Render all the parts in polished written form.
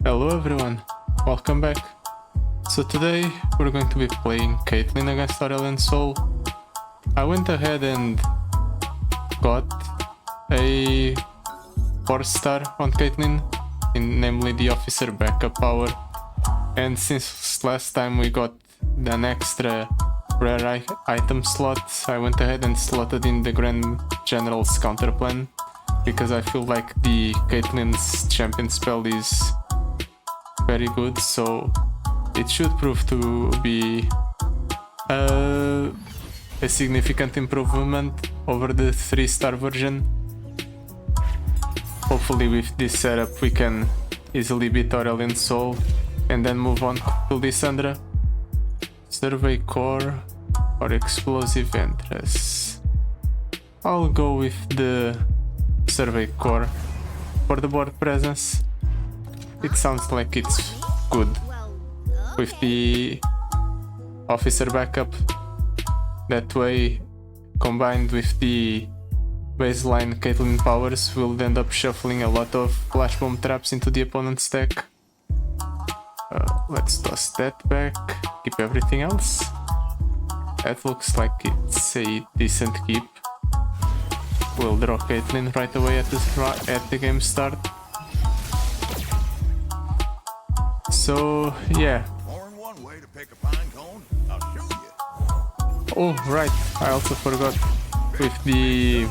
Hello everyone, welcome back. So today we're going to be playing Caitlyn against Aurelion Sol. I went ahead and got a 4-star on Caitlyn, namely the officer backup power, and since last time we got an extra rare item slot, I went ahead and slotted in the Grand General's counter plan because I feel like the Caitlyn's champion spell is very good, so it should prove to be a significant improvement over the 3-star version. Hopefully with this setup we can easily beat Aurelion Sol and then move on to Lissandra. Survey core or explosive entrance. I'll go with the survey core for the board presence. It sounds like it's good with the officer backup. That way, combined with the baseline Caitlyn powers, we'll end up shuffling a lot of flash bomb traps into the opponent's deck. Let's toss that back, keep everything else. That looks like it's a decent keep. We'll draw Caitlyn right away at the game start. So yeah. Oh right, I also forgot with the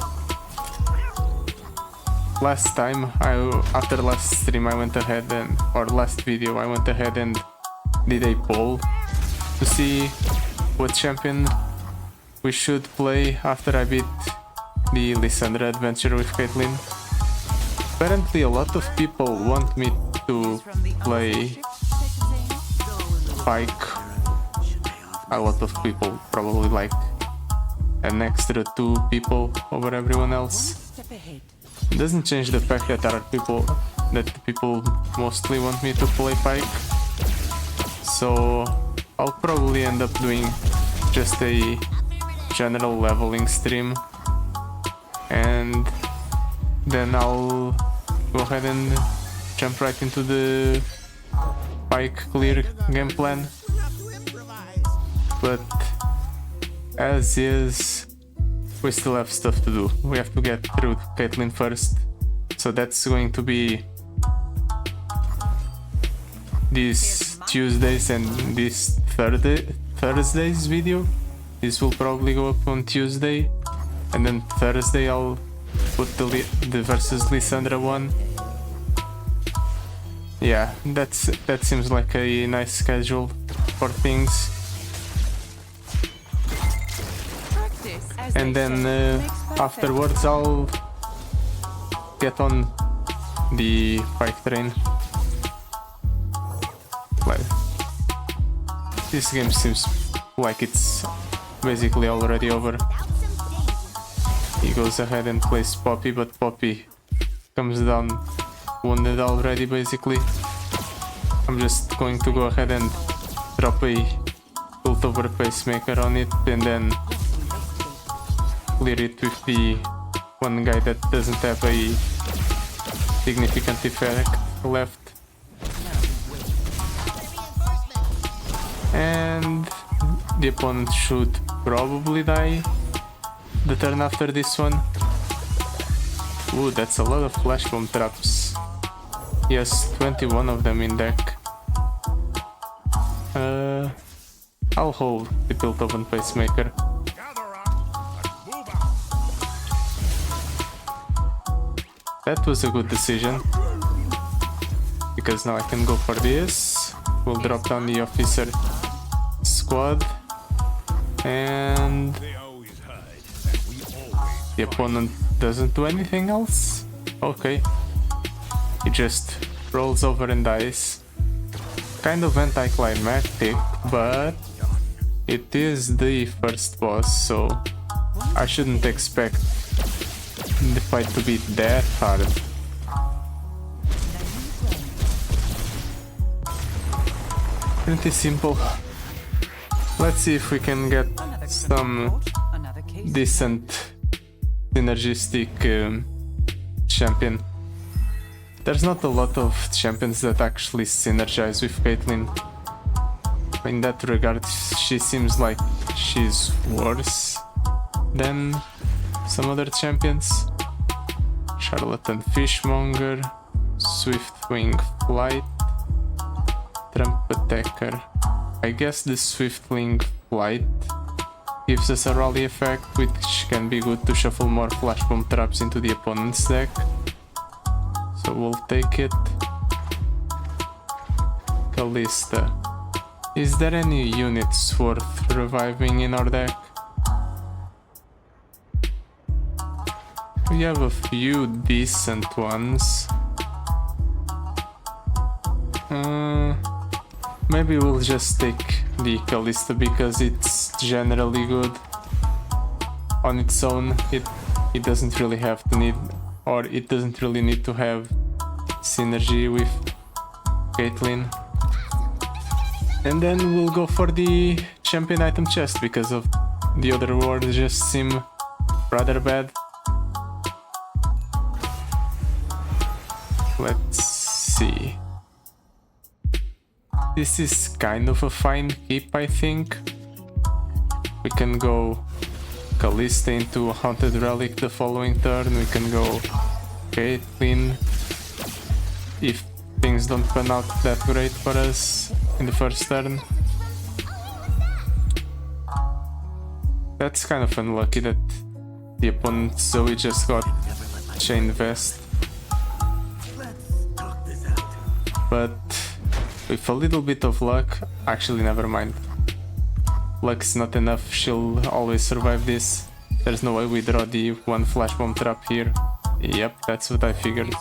last time after last stream I went ahead and last video I went ahead and did a poll to see what champion we should play after I beat the Lissandra adventure with Caitlyn. Apparently a lot of people want me to play Pike. A lot of people, probably like an extra 2 people over everyone else. It doesn't change the fact that there are people mostly want me to play Pike. So I'll probably end up doing just a general leveling stream, and then I'll go ahead and jump right into the Pike clear game plan. But as is, we still have stuff to do. We have to get through Caitlyn first, so that's going to be these Tuesdays and this Thursday's video. This will probably go up on Tuesday, and then Thursday I'll put the versus Lissandra one. Yeah, that seems like a nice schedule for things. And then afterwards I'll get on the Pike train. Like, this game seems like it's basically already over. He goes ahead and plays Poppy, but Poppy comes down wounded already basically. I'm just going to go ahead and drop a ult over pacemaker on it and then clear it with the one guy that doesn't have a significant effect left. And the opponent should probably die the turn after this one. Ooh, that's a lot of flash bomb traps. He has 21 of them in deck. I'll hold the Piltover pacemaker. That was a good decision, because now I can go for this. We'll drop down the officer squad, and the opponent doesn't do anything else. Okay, he just rolls over and dies. Kind of anticlimactic, but it is the first boss, so I shouldn't expect the fight to be that hard. Pretty simple. Let's see if we can get some decent synergistic champion. there's not a lot of champions that actually synergize with Caitlyn. In that regard, she seems like she's worse than some other champions. Charlatan Fishmonger, Swift Wing Flight, Trump Attacker. I guess the Swift Wing Flight gives us a rally effect, which can be good to shuffle more flash bomb traps into the opponent's deck. So we'll take it. Callista. Is there any units worth reviving in our deck? We have a few decent ones. Maybe we'll just take the Callista because it's generally good. On its own, it doesn't really have to need, or it doesn't really need to have synergy with Caitlyn. And then we'll go for the champion item chest because of the other rewards just seem rather bad. Let's see. This is kind of a fine keep, I think. We can go Callista into Haunted Relic the following turn. We can go Caitlyn if things don't pan out that great for us in the first turn. That's kind of unlucky that the opponent Zoe just got Chain Vest. But with a little bit of luck, actually never mind. Luck's not enough, she'll always survive this. There's no way we draw the one flash bomb trap here. Yep, that's what I figured.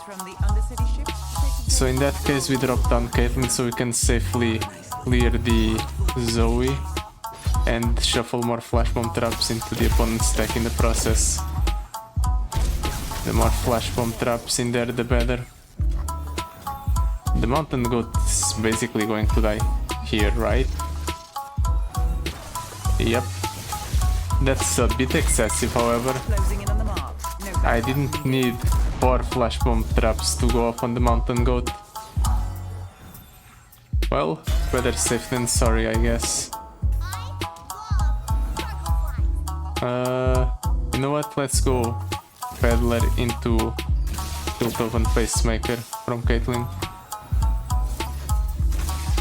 So in that case we drop down Caitlyn so we can safely clear the Zoe and shuffle more flash bomb traps into the opponent's deck in the process. The more flash bomb traps in there, the better. The mountain goat is basically going to die here, right? Yep. That's a bit excessive, however. I didn't need 4 flash bomb traps to go off on the mountain goat. Well, better safe than sorry, I guess. You know what? Let's go Peddler into Piltover Pacemaker from Caitlyn.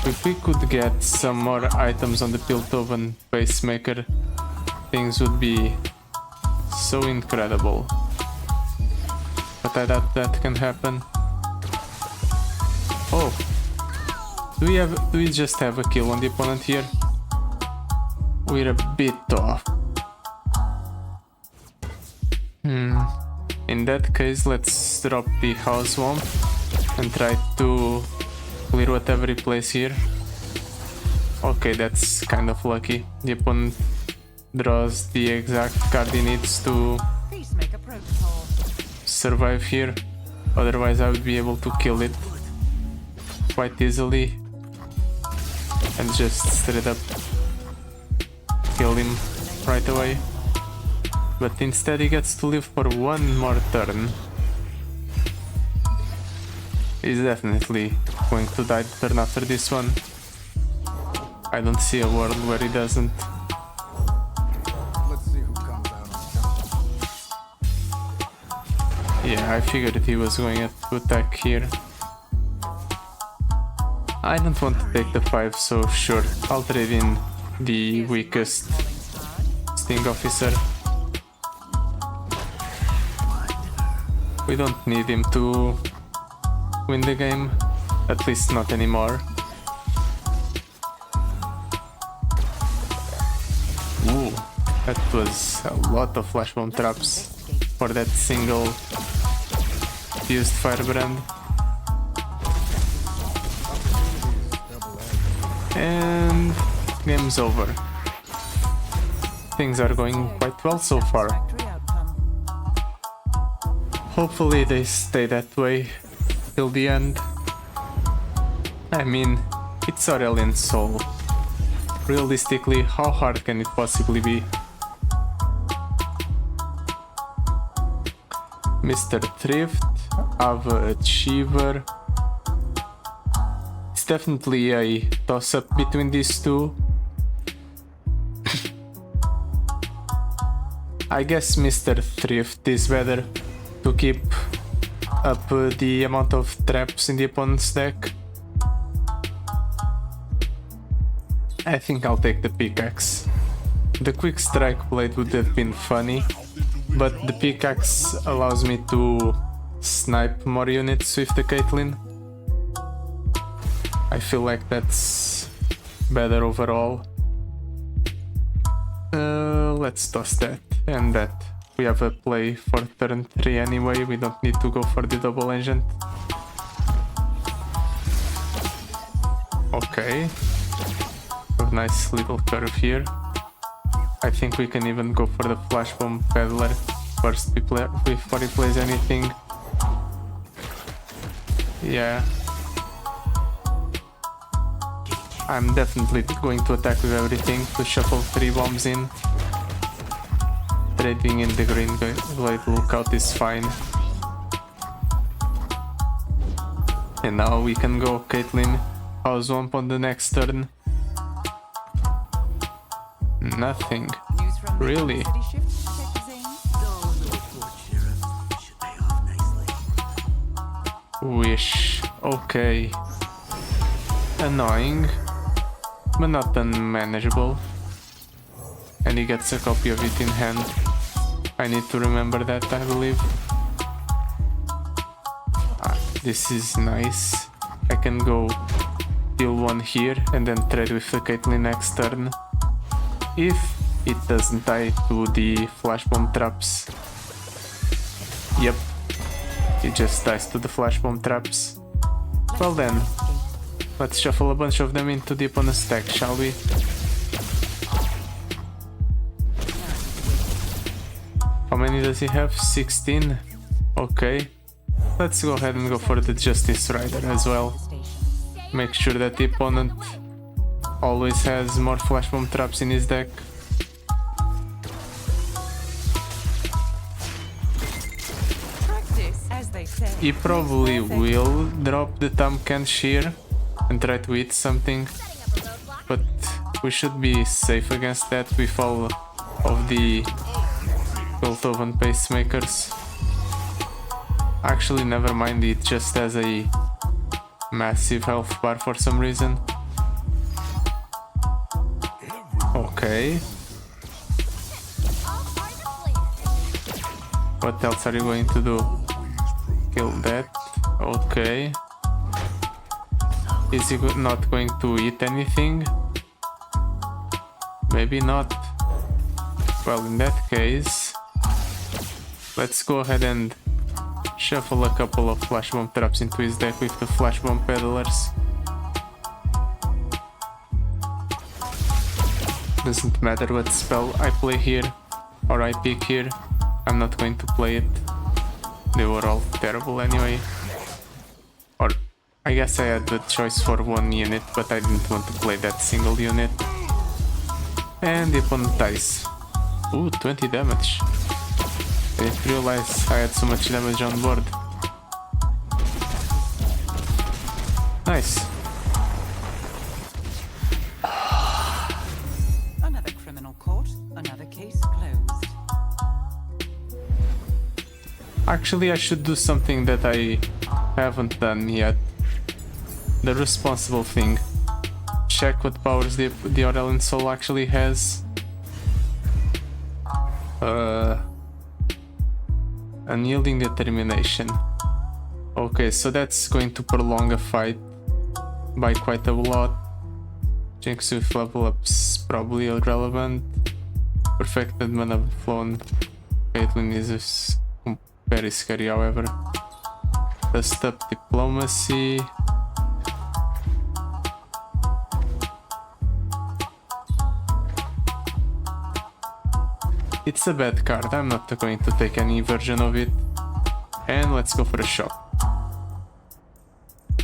If we could get some more items on the Piltover Pacemaker, things would be so incredible. But I doubt that can happen. Oh! Do we just have a kill on the opponent here? We're a bit off. In that case, let's drop the House Swamp and try to clear whatever he plays here. Okay, that's kind of lucky. The opponent draws the exact card he needs to survive here. Otherwise I would be able to kill it quite easily and just straight up kill him right away. But instead he gets to live for one more turn. He's definitely going to die the turn after this one. I don't see a world where he doesn't. Let's see who comes out on top. Yeah, I figured he was going to attack here. I don't want to take the 5, so sure, I'll trade in the weakest Sting Officer. We don't need him to win the game, at least not anymore. Ooh, that was a lot of flash bomb traps for that single used firebrand. And game's over. Things are going quite well so far. Hopefully they stay that way till the end. I mean, it's Aurelion Sol. Realistically, how hard can it possibly be? Mr. Thrift, have a achiever. It's definitely a toss-up between these two. I guess Mr. Thrift is better to keep up the amount of traps in the opponent's deck. I think I'll take the pickaxe. The quick strike blade would have been funny, but the pickaxe allows me to snipe more units with the Caitlyn. I feel like that's better overall. Let's toss that and that. We have a play for turn 3 anyway, we don't need to go for the double agent. Okay. A nice little curve here. I think we can even go for the flash bomb peddler first before he plays anything. Yeah. I'm definitely going to attack with everything to shuffle 3 bombs in. Trading in the green glade lookout is fine. And now we can go Caitlyn. House Womp on the next turn. Nothing. Really? Wish. Okay. Annoying, but not unmanageable. And he gets a copy of it in hand. I need to remember that, I believe. This is nice. I can go deal 1 here and then trade with the Caitlyn next turn. If it doesn't die to the flash bomb traps. Yep, it just dies to the flash bomb traps. Well then, let's shuffle a bunch of them into the opponent's deck, shall we? How many does he have? 16? Okay. Let's go ahead and go for the Justice Rider as well. Make sure that the opponent always has more flash bomb traps in his deck. He probably will drop the Tamken Shear and try to eat something, but we should be safe against that with all of the Goltovan pacemakers. Actually, never mind, it just has a massive health bar for some reason. Okay. What else are you going to do? Kill that. Okay. Is he not going to eat anything? Maybe not. Well, in that case, let's go ahead and shuffle a couple of flash bomb traps into his deck with the flash bomb peddlers. Doesn't matter what spell I play here or I pick here, I'm not going to play it. They were all terrible anyway. Or I guess I had the choice for 1 unit, but I didn't want to play that single unit. And the opponent dies. Ooh, 20 damage. I didn't realize I had so much damage on board. Nice. Another criminal court, another case closed. Actually, I should do something that I haven't done yet. The responsible thing. Check what powers the Aurelion Sol actually has. Unyielding determination. Okay, so that's going to prolong a fight by quite a lot. Jinx with level ups probably irrelevant. Perfected mana flown. Caitlyn is very scary, however. Dust up diplomacy. It's a bad card, I'm not going to take any version of it. And let's go for a shot.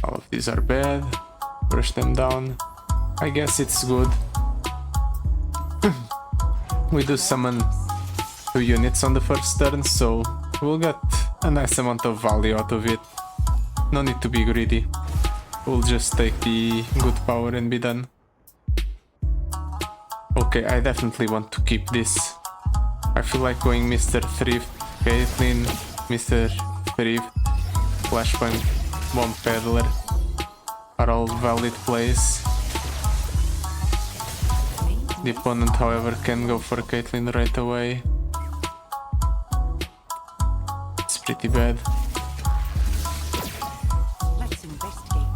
All of these are bad. Brush them down. I guess it's good. We do summon 2 units on the first turn, so we'll get a nice amount of value out of it. No need to be greedy. We'll just take the good power and be done. Okay, I definitely want to keep this. I feel like going Mr. Thrift, Caitlyn, Mr. Thrift, Flashbang, Bomb Peddler are all valid plays. The opponent, however, can go for Caitlyn right away. It's pretty bad. Let's investigate.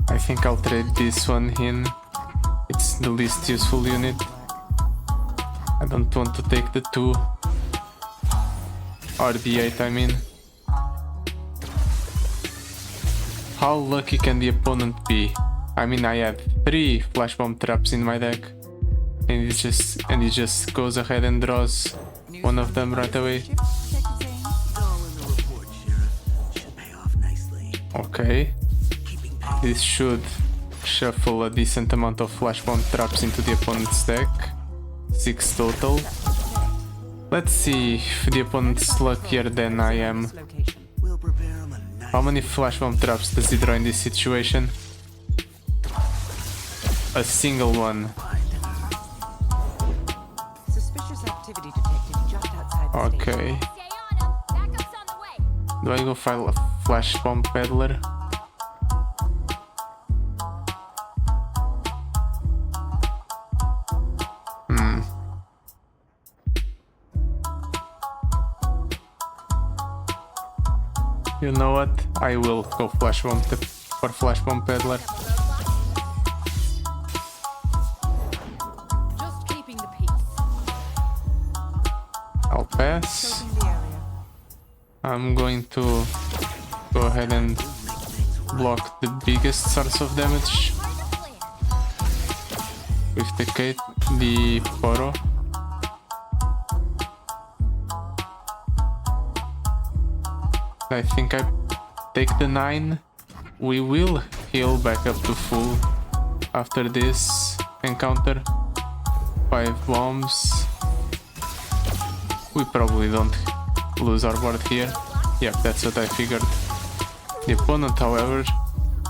I think I'll trade this one in. It's the least useful unit. I don't want to take the 2. Or the 8, I mean. How lucky can the opponent be? I mean, I had 3 flash bomb traps in my deck. And he just goes ahead and draws one of them right away. Okay. This should shuffle a decent amount of flash bomb traps into the opponent's deck. 6 total. Let's see if the opponent's luckier than I am. How many flash bomb traps does he draw in this situation? A single one. Suspicious activity detected just outside the station. Okay. Do I go file a flash bomb peddler? You know what? I will go flash bomb for flash bomb peddler. Just keeping the peace. I'll pass. Closing the area. I'm going to go ahead and block the biggest source of damage with the Poro. I think I take the 9. We will heal back up to full after this encounter. 5 bombs. We probably don't lose our board here. Yep, that's what I figured. The opponent, however,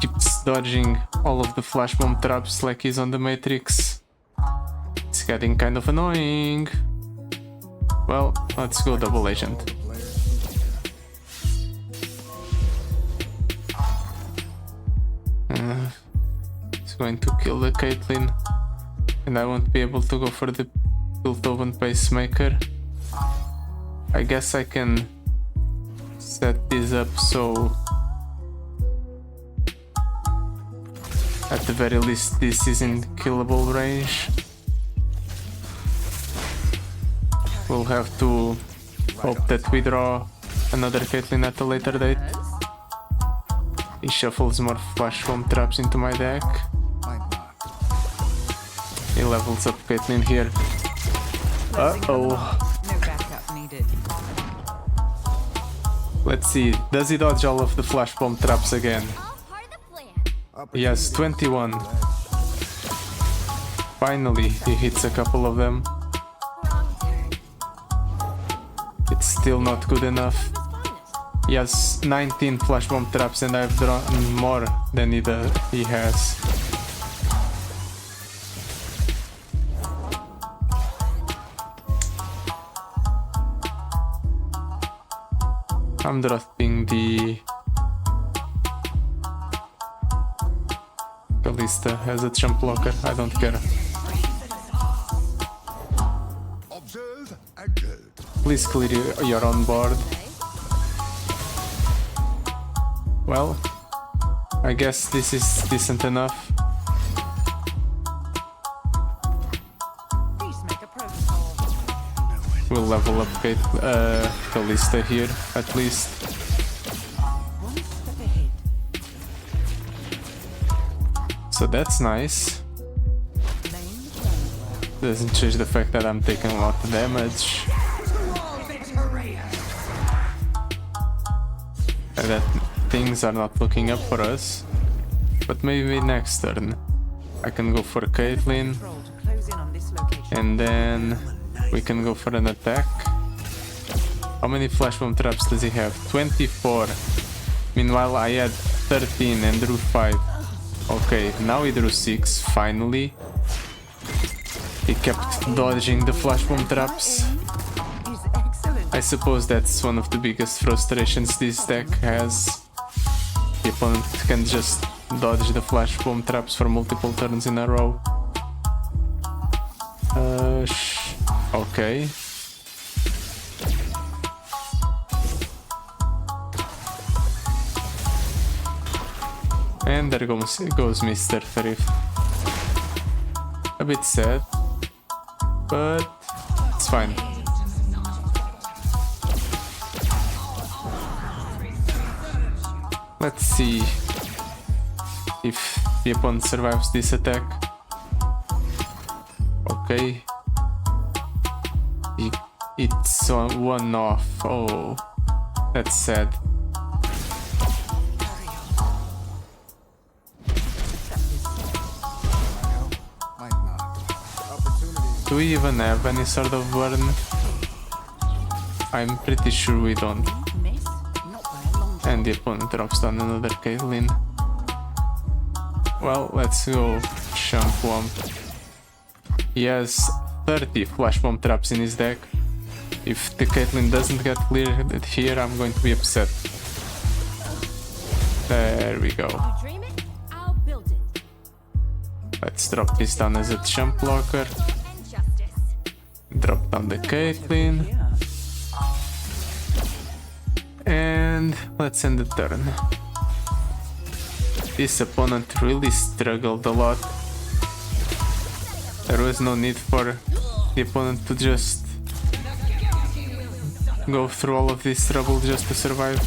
keeps dodging all of the flash bomb traps like he's on the Matrix. It's getting kind of annoying. Well, let's go double agent. It's going to kill the Caitlyn, and I won't be able to go for the Piltover Pacemaker. I guess I can set this up so at the very least this is in killable range. We'll have to hope that we draw another Caitlyn at a later date. He shuffles more flash bomb traps into my deck. Might not. He levels up Caitlyn here. Uh-oh. No backup needed. Let's see, does he dodge all of the flash bomb traps again? He has 21. Finally, he hits a couple of them. It's still not good enough. He has 19 flash bomb traps and I've drawn more than he has. I'm dropping the Kalista as a jump blocker, I don't care. Observe and go. Please clear your own board. Well, I guess this is decent enough. Peacemaker protocol. We'll level up Kalista here, at least. One step ahead. So that's nice. Laying the groundwork. Doesn't change the fact that I'm taking a lot of damage. And that things are not looking up for us. But maybe next turn I can go for Caitlyn, Control to close in on this location. and then we can go for an attack. How many flash bomb traps does he have? 24. Meanwhile, I had 13 and drew 5. Okay, now he drew 6, finally. He kept dodging the flash bomb traps. Is excellent. I suppose that's one of the biggest frustrations this deck has. The opponent can just dodge the flash bomb traps for multiple turns in a row. Okay. And there goes Mr. Thrift. A bit sad, but it's fine. Let's see if the opponent survives this attack. Okay. It's one off. Oh, that's sad. Might not. Opportunity. Do we even have any sort of burn? I'm pretty sure we don't. Miss? Not by a long shot. And the opponent drops down another Caitlyn. Well, let's go Chump Womp. He has 30 flash bomb traps in his deck. If the Caitlyn doesn't get cleared here, I'm going to be upset. There we go. You dream it, I'll build it. Let's drop this down as a jump blocker. And justice. Drop down the Caitlyn. Yeah. And let's end the turn. This opponent really struggled a lot. There was no need for the opponent to just go through all of this trouble just to survive.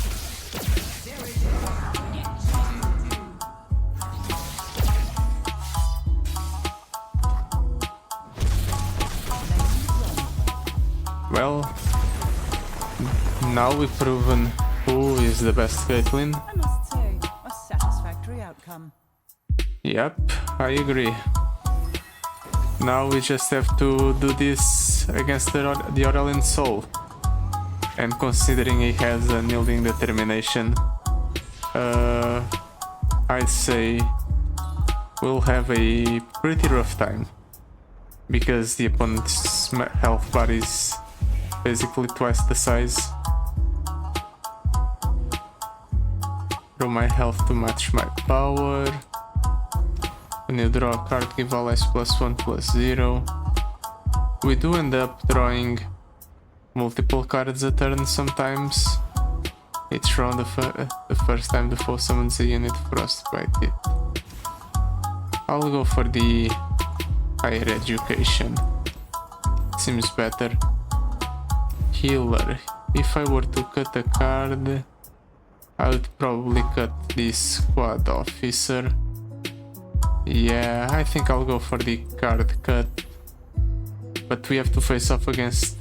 Well, now we've proven who is the best Caitlyn. I must say, a satisfactory outcome. Yep, I agree. Now we just have to do this against the Aurelion Sol. And considering he has a unyielding determination, I'd say we'll have a pretty rough time. Because the opponent's health bar is basically twice the size. Draw my health to match my power. When you draw a card, give allies +1/+0. We do end up drawing multiple cards a turn sometimes. Each round, the first time the foe summons a unit, frostbite it. I'll go for the higher education. Seems better. Healer. If I were to cut a card, I would probably cut this squad officer. Yeah, I think I'll go for the card cut. But we have to face off against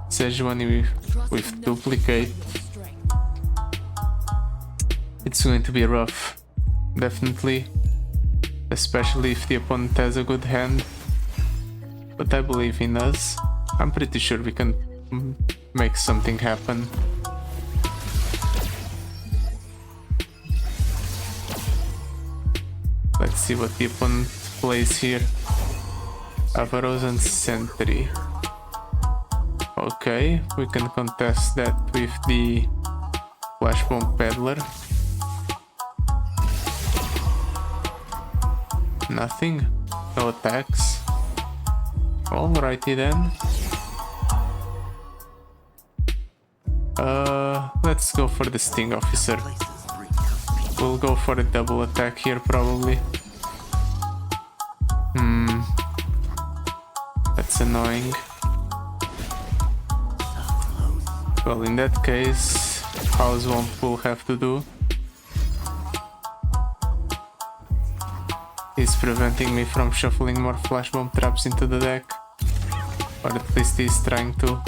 Sejuani with duplicate. It's going to be rough, definitely. Especially if the opponent has a good hand. But I believe in us. I'm pretty sure we can make something happen. Let's see what the opponent plays here. Avarosan Sentry. Okay, we can contest that with the Flash Bomb Peddler. Nothing. No attacks. Alrighty then. Let's go for the Sting Officer. We'll go for a double attack here probably. That's annoying. Well, in that case, House Womp will have to do. He's preventing me from shuffling more Flash Bomb traps into the deck. Or at least he's trying to.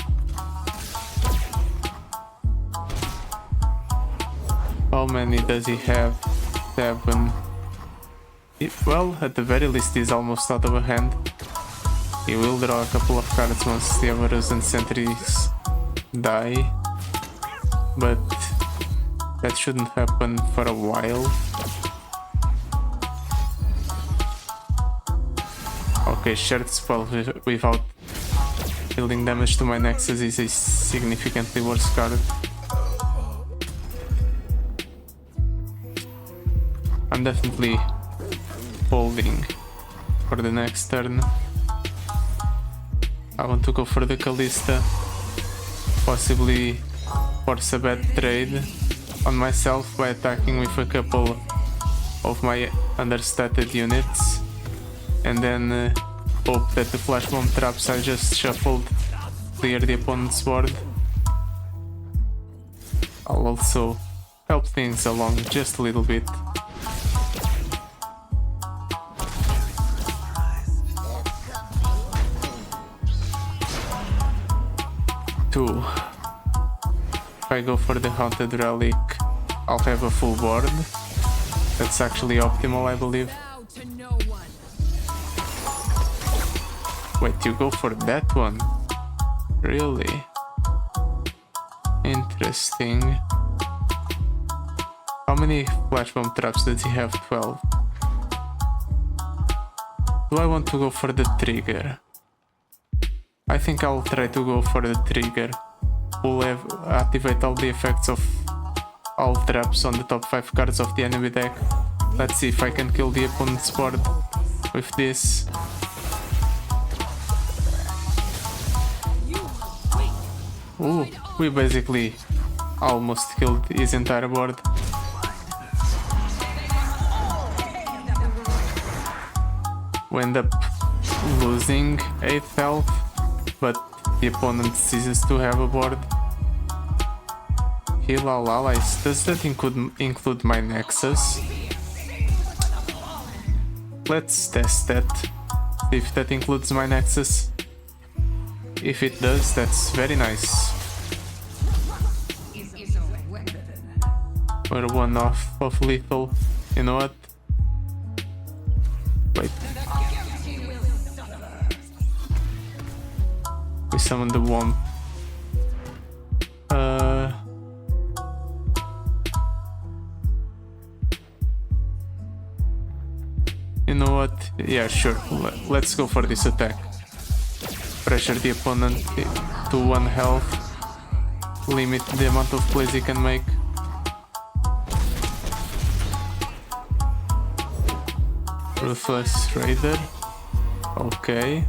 How many does he have? 7. Well, at the very least he's almost out of a hand. He will draw a couple of cards once the Avarosan Sentries die. but that shouldn't happen for a while. Okay, shared spell without dealing damage to my Nexus is a significantly worse card. I'm definitely holding for the next turn. I want to go for the Callista, possibly force a bad trade on myself by attacking with a couple of my understated units, and then hope that the flash bomb traps I just shuffled clear the opponent's board. I'll also help things along just a little bit. Two. If I go for the Haunted Relic, I'll have a full board. That's actually optimal, I believe. Bow to no one. Wait, you go for that one? Really? Interesting. How many flash bomb traps does he have? 12. Do I want to go for the trigger? I think I'll try to go for the trigger. We'll activate all the effects of all traps on the top 5 cards of the enemy deck. Let's see if I can kill the opponent's board with this. Ooh, we basically almost killed his entire board. We end up losing 8 health, but the opponent ceases to have a board. Heal all allies. Does that include my Nexus? Let's test that. See if that includes my Nexus. If it does, that's very nice. We're one off of lethal. You know what? Wait. We summon the Womp. You know what? Yeah, sure. Let's go for this attack. Pressure the opponent to 1 health. Limit the amount of plays he can make. Ruthless Raider. Okay.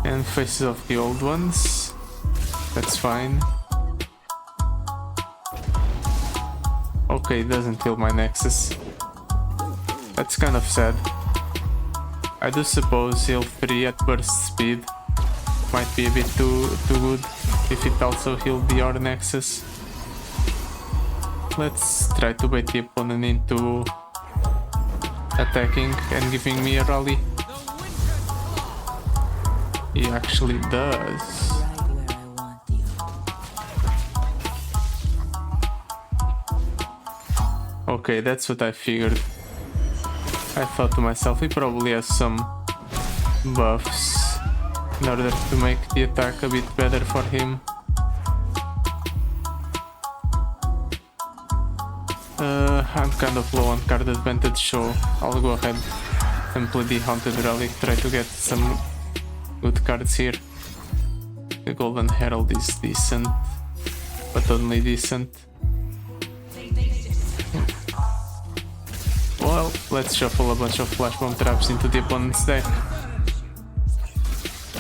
And Faces of the Old Ones. That's fine. Okay, it doesn't kill my Nexus. That's kind of sad. I do suppose heal 3 at burst speed might be a bit too good if it also healed the R Nexus. Let's try to bait the opponent into attacking and giving me a rally. He actually does. Okay, that's what I figured. I thought to myself, he probably has some buffs in order to make the attack a bit better for him. I'm kind of low on card advantage, so I'll go ahead and play the Haunted Relic, try to get some good cards here. The Golden Herald is decent, but only decent. Well, let's shuffle a bunch of Flash Bomb traps into the opponent's deck.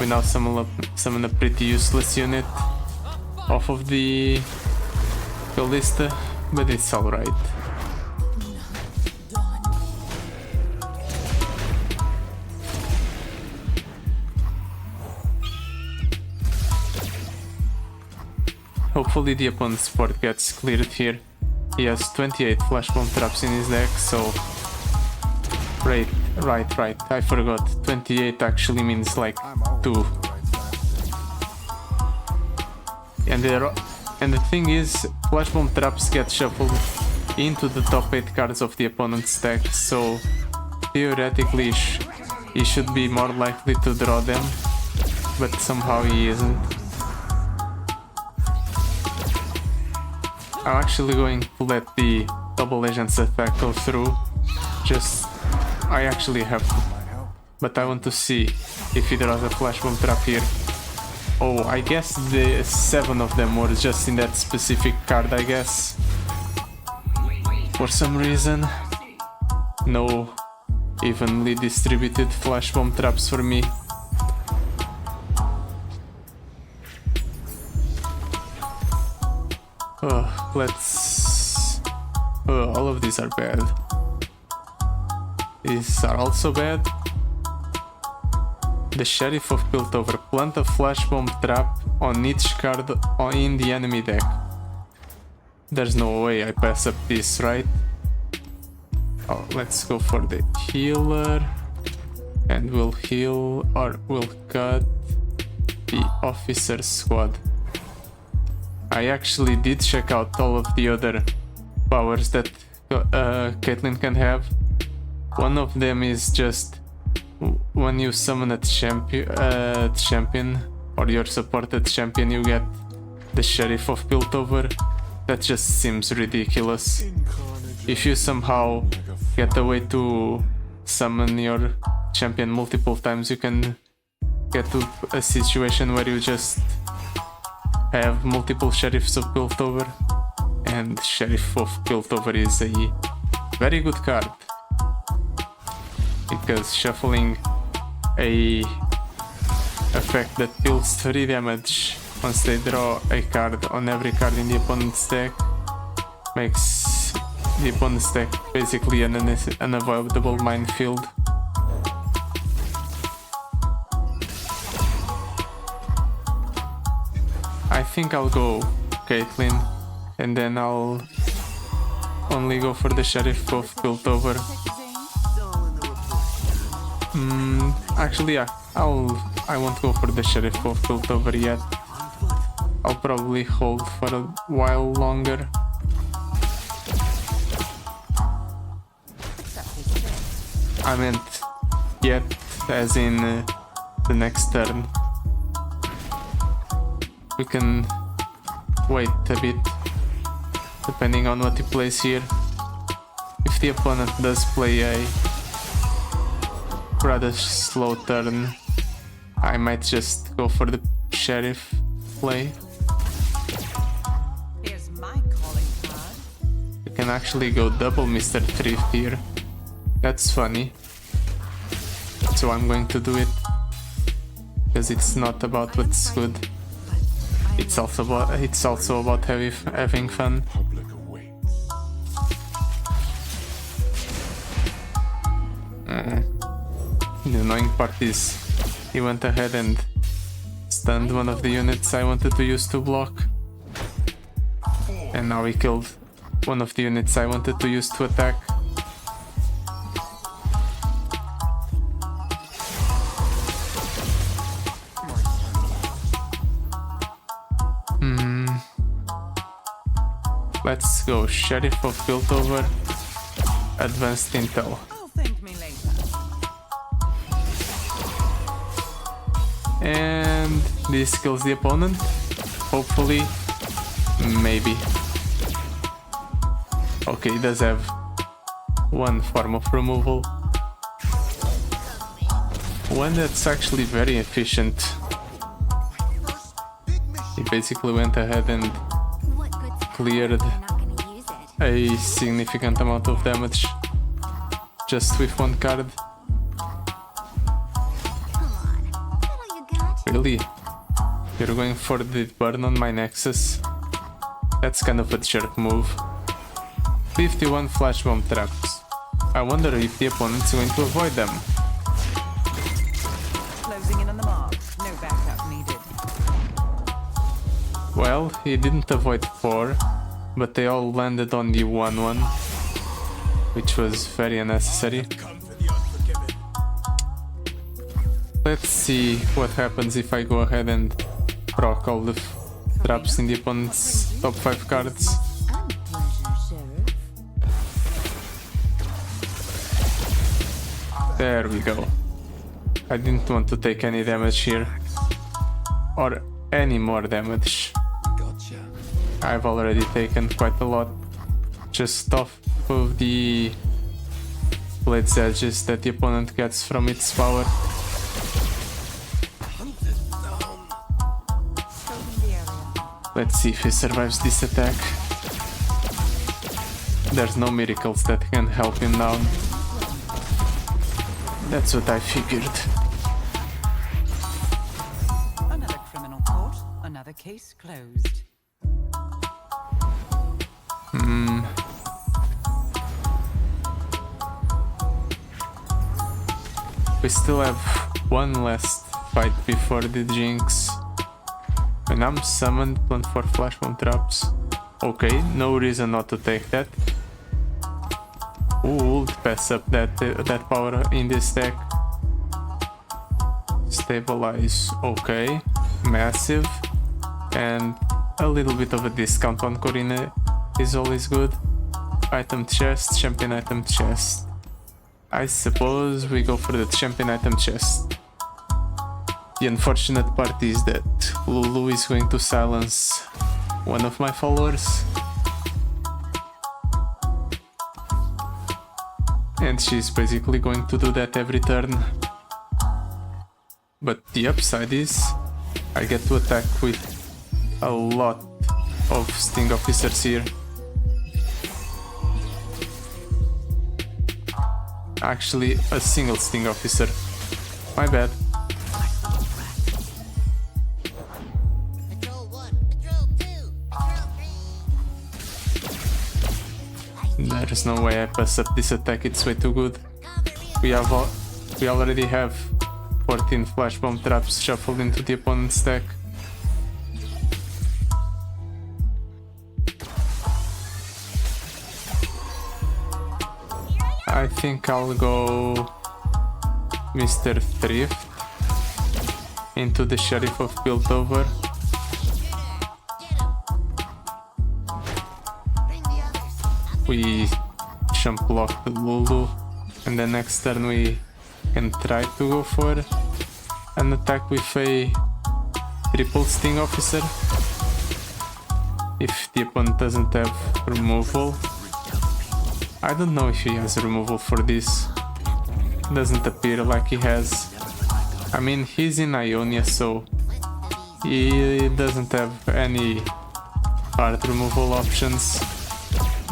We now summon a pretty useless unit off of the Callista, but it's alright. Hopefully the opponent's board gets cleared here. He has 28 Flash Bomb traps in his deck, so... Right, I forgot. 28 actually means like 2. And the thing is, Flash Bomb traps get shuffled into the top 8 cards of the opponent's deck, so theoretically he should be more likely to draw them, but somehow he isn't. I'm actually going to let the double agents attack go through. I actually have to, but I want to see if he draws a flash bomb trap here. Oh, I guess the 7 of them were just in that specific card, I guess. For some reason. No evenly distributed flash bomb traps for me. All of these are bad. These are also bad. The Sheriff of Piltover. Plant a flash bomb trap on each card in the enemy deck. There's no way I pass up this, right? Oh, let's go for the healer. And we'll heal, or we'll cut the officer squad. I actually did check out all of the other powers that Caitlyn can have. One of them is just when you summon a champion or your supported champion, you get the Sheriff of Piltover. That just seems ridiculous. If you somehow get a way to summon your champion multiple times, you can get to a situation where you just have multiple Sheriffs of Piltover, and Sheriff of Piltover is a very good card because shuffling a effect that deals 3 damage once they draw a card on every card in the opponent's deck makes the opponent's deck basically an unavoidable minefield. I think I'll go Caitlyn, and then I'll only go for the Sheriff of Piltover. Actually, yeah, I won't go for the Sheriff of Piltover yet. I'll probably hold for a while longer. I meant yet, as in the next turn. We can wait a bit, depending on what he plays here. If the opponent does play a rather slow turn, I might just go for the Sheriff play. Here's my calling card. You can actually go double Mr. Thrift here. That's funny. So I'm going to do it, because it's not about what's good. It's also about having fun. The annoying part is he went ahead and stunned one of the units I wanted to use to block, and now he killed one of the units I wanted to use to attack. Let's go Sheriff of Piltover, Advanced Intel. Oh, thank me later. And this kills the opponent. Hopefully. Maybe. Okay, it does have one form of removal. One that's actually very efficient. He basically went ahead and cleared a significant amount of damage just with one card. Really? You're going for the burn on my Nexus? That's kind of a jerk move. 51 flash bomb traps. I wonder if the opponent's going to avoid them. Closing in on the mark. No backup needed. Well, he didn't avoid 4, but they all landed on the 1-1, which was very unnecessary. Let's see what happens if I go ahead and proc all the traps in the opponent's top 5 cards. There we go. I didn't want to take any damage here. Or any more damage. Gotcha. I've already taken quite a lot just off of the blade's edges that the opponent gets from its power. Let's see if he survives this attack. There's no miracles that can help him down. That's what I figured. Another criminal caught, another case closed. We still have one last fight before the Jinx. When I'm summoned, plant 4 flash bomb traps. Okay, no reason not to take that. Ooh, pass up that power in this deck. Stabilize, okay. Massive. And a little bit of a discount on Corina is always good. Item chest, champion item chest. I suppose we go for the champion item chest. The unfortunate part is that Lulu is going to silence one of my followers. And she's basically going to do that every turn. But the upside is I get to attack with a lot of sting officers here. Actually, a single sting officer. My bad. There's no way I pass up this attack, it's way too good. We already have 14 flash bomb traps shuffled into the opponent's deck. I think I'll go Mr. Thrift into the Sheriff of Piltover. We jump block the Lulu, and the next turn we can try to go for an attack with a triple sting officer. If the opponent doesn't have removal. I don't know if he has removal for this. Doesn't appear like he has. I mean, he's in Ionia, so he doesn't have any hard removal options.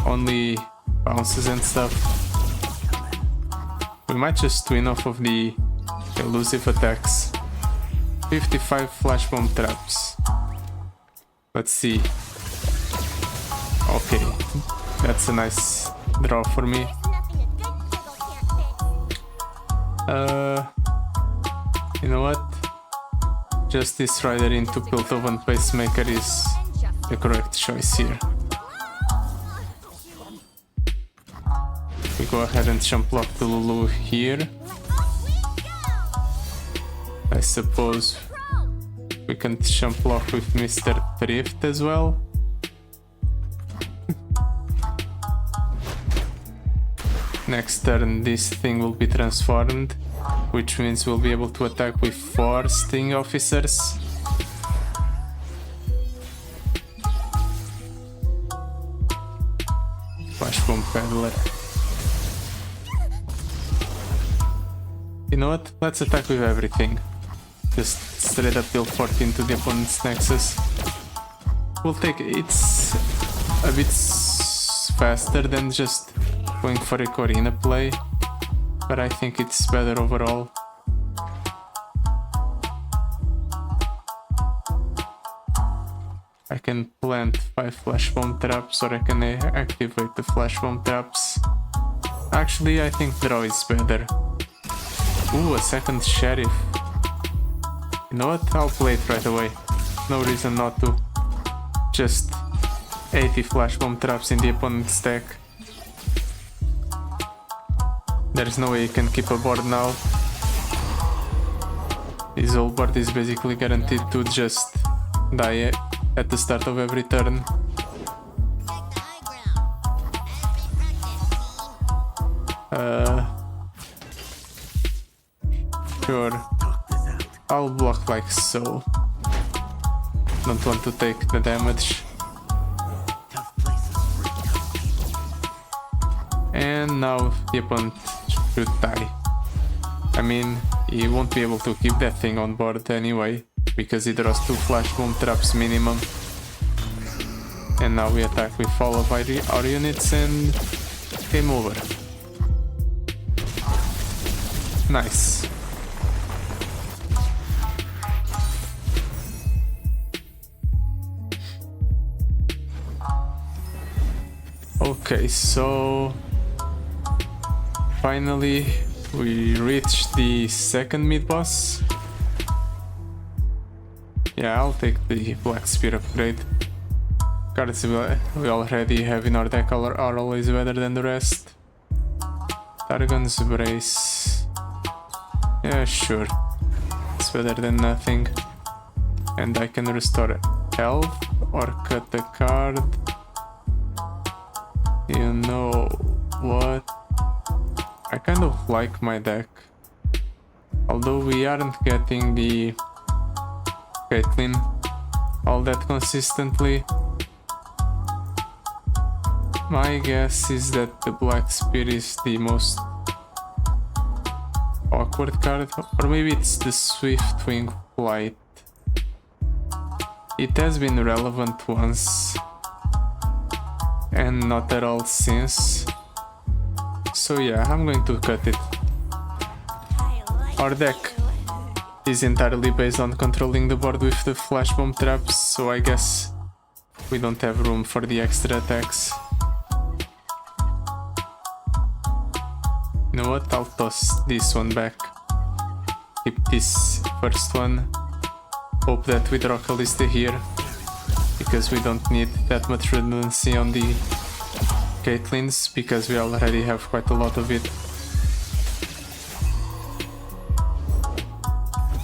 Only bounces and stuff. We might just win off of the elusive attacks. 55 flash bomb traps. Let's see. Okay, that's a nice draw for me. You know what? Justice Rider into Piltover Pacemaker is the correct choice here. We go ahead and jump block the Lulu here. I suppose we can jump block with Mr. Thrift as well. Next turn this thing will be transformed, which means we'll be able to attack with 4 sting officers. Flash bomb peddler. You know what? Let's attack with everything. Just straight up deal 14 to the opponent's nexus. We'll take it. It's a bit faster than just going for a Corina play, but I think it's better overall. I can plant 5 flash bomb traps, or I can activate the flash bomb traps. Actually, I think draw is better. Ooh, a second sheriff. You know what? I'll play it right away. No reason not to. Just 80 flash bomb traps in the opponent's deck. There's no way you can keep a board now. His whole board is basically guaranteed to just die at the start of every turn. Sure. I'll block like so. Don't want to take the damage. And now the opponent should die. I mean, he won't be able to keep that thing on board anyway, because he draws 2 flash bomb traps minimum. And now we attack with all of our units and game over. Nice. Okay, so finally we reached the second mid-boss. Yeah, I'll take the Black Spear upgrade. Cards we already have in our deck are always better than the rest. Targon's Brace. Yeah, sure. It's better than nothing. And I can restore health or cut the card. You know what? I kind of like my deck. Although we aren't getting the Caitlyn all that consistently. My guess is that the Black Spear is the most awkward card, or maybe it's the Swift Wing Flight. It has been relevant once, and not at all since. So yeah, I'm going to cut it. Our deck is entirely based on controlling the board with the flash bomb traps, so I guess we don't have room for the extra attacks. You know what, I'll toss this one back. Keep this first one. Hope that we draw Callista here, because we don't need that much redundancy on the Caitlyn's, because we already have quite a lot of it.